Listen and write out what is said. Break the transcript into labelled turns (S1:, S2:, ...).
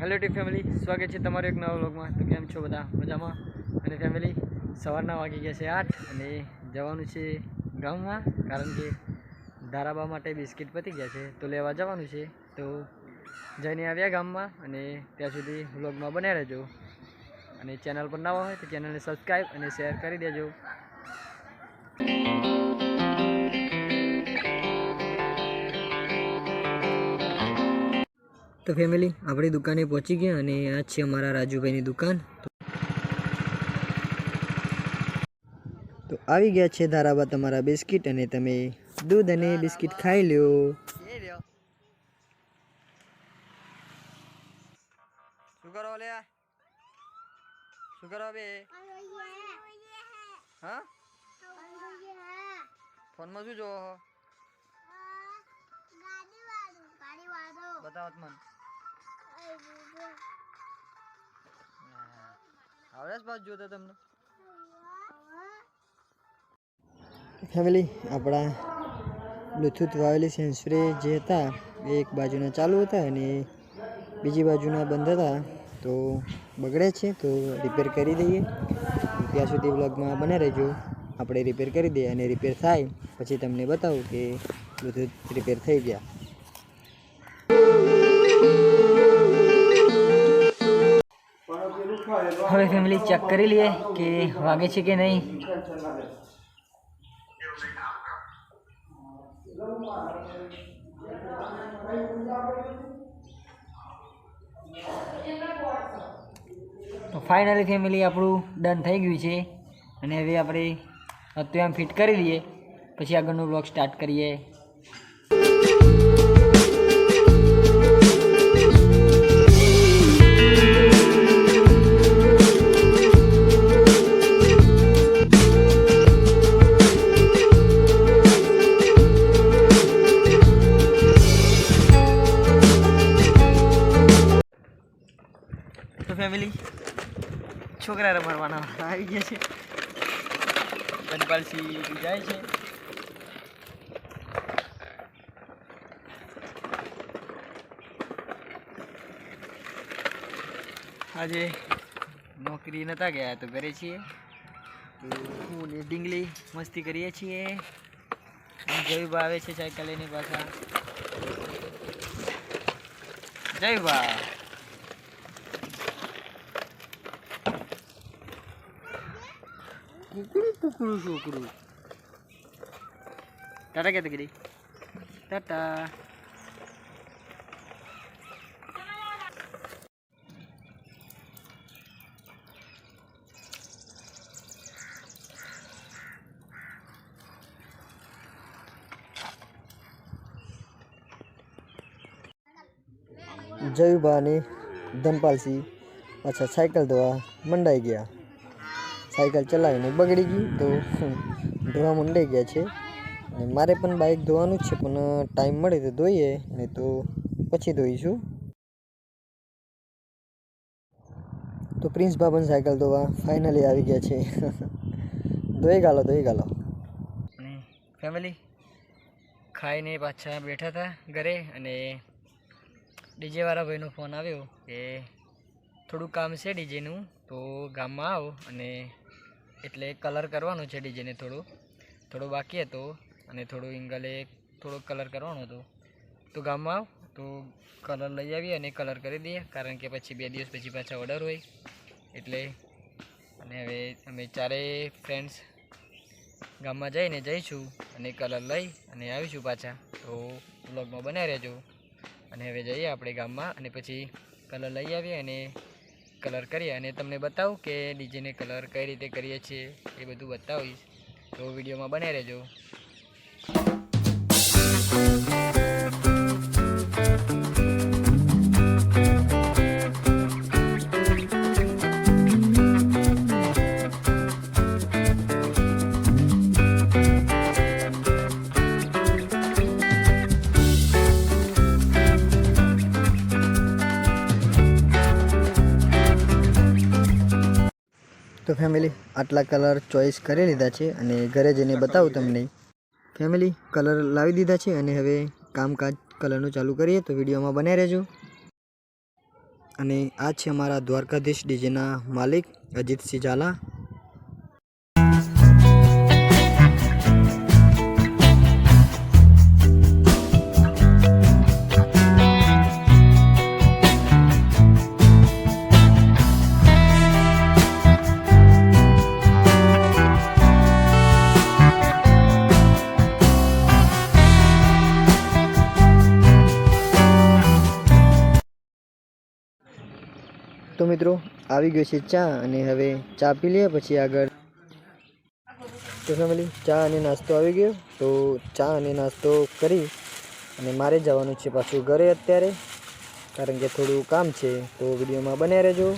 S1: Hello T family, સ્વાગત છે તમારું એક નવા વ્લોગમાં। તો કેમ છો બધા? મજામાં? અને ફેમિલી સવારના વાગી ગયા છે 8 અને જવાનું છે ગામમાં, કારણ કે ધારાબા માટે બિસ્કિટ પતી ગયા છે તો લેવા જવાનું છે। તો જઈને આવ્યા ગામમાં અને ત્યાં સુધી વ્લોગમાં બન્યા રહેજો અને ચેનલ પર નવા હોય તો ચેનલને સબસ્ક્રાઈબ અને શેર કરી દેજો। तो फैमिली अपनी दुकाने पहुंची गया અને આ છે અમારા રાજુભાઈની દુકાન। તો આવી ગયા છે ધારાબા તમારા બિસ્કિટ અને તમે દૂધ અને બિસ્કિટ ખાઈ લ્યો। શું કરો લે? શું કરો બે? હા, ફોનમાં શું જોવો? बताओ मन आवड़े बात जो तमने फैमिली अपना ब्लूटूथ वाली सेंसरी जे था एक बाजूना चालू था અને બીજી બાજુના બંધ હતા તો બગડે છે તો રિપેર કરી દઈએ। ત્યાં સુધી વ્લોગમાં બને રહેજો, આપણે રિપેર કરી દઈએ અને રિપેર થાય પછી તમને બતાવું કે બ્લૂટૂથ રિપેર થઈ ગયા। હવે ફેમિલી ચેક કરી લઈએ કે વાગે છે કે નહીં। તો ફાઇનલી ફેમિલી આપણું ડન થઈ ગયું છે અને હવે આપણે અત્યારે ફિટ કરી દઈએ પછી આગળનો વ્લોગ સ્ટાર્ટ કરીએ। तो फैमिली छोकरा रमवाना આવી ગયા છે, ધનપાલસી જાય છે। આજે નોકરી નતા ગયા તો ઘરે છીએ, હું ને ડીંગલી મસ્તી કરીએ છીએ। જયભા આવે છે સાયકલ લઈને પાછા। જયભા कुकड़ू कुकड़ू छोकड़ू टाटा कहते गिरी टाटा। जयभा ने धनपालसी अच्छा साइकिल धोवा मंडाई गया, साइकिल चलावीने बगड़ी गई तो धोवा मंडाई गया छे। मारे पण बाइक धोवानुं ज छे पण टाइम मळे तो धोईए, नहीं तो पछी धोईशुं। तो प्रिंस बाबन साइकिल धोवा फाइनली आवी गया छे। धोई गालो फैमिली खाईने पाछा बैठा था घरे अने डीजे वाला भाईनो फोन आव्यो के थोड़ुं काम छे डीजेनुं तो गाममां आव अने एटले कलर करवानो छे डीजे ने थोड़ो बाकी हतो अने थोड़ो इंगले थोड़ो कलर करवानो हतो तो गाममां आव तो कलर लई आवीए अने कलर करी दीए, कारण के पछी 2 दिवस पछी पाछा ऑर्डर होय एटले। अने हवे अमे चारे फ्रेंड्स गाममां जईने जईशुं अने कलर लई अने आवीशुं पाछा। तो व्लॉगमां बने रहेजो अने हवे जईए आपणे गाममां अने पछी कलर लई आवीए अने कलर करिए अने तमने बताऊँ कि डीजे ने कलर कई रीते करीए छीए ए बधुं बतावीश, तो विडियो में बने रहेजो। तो फैमिली आटला कलर चॉइस करी लीधा छे अने घरे जईने बतावुं तमने। फैमिली कलर लावी दीधा छे अने हवे कामकाज कलरनुं चालू करीए, तो विडियोमां बने रहेजो। અને આ છે અમારા દ્વારકાધીશ ડીજેના માલિક અજીતસિંહ ઝાલા. તો મિત્રો આવી ગયો છે ચા, અને હવે ચા પી લઈએ પછી આગળ. તો ફેમિલી ચા અને નાસ્તો આવી ગયો, તો ચા અને નાસ્તો કરી અને મારે જવાનું છે પાછું ઘરે અત્યારે, કારણ કે થોડું કામ છે. તો વિડીયોમાં બન્યા રહેજો.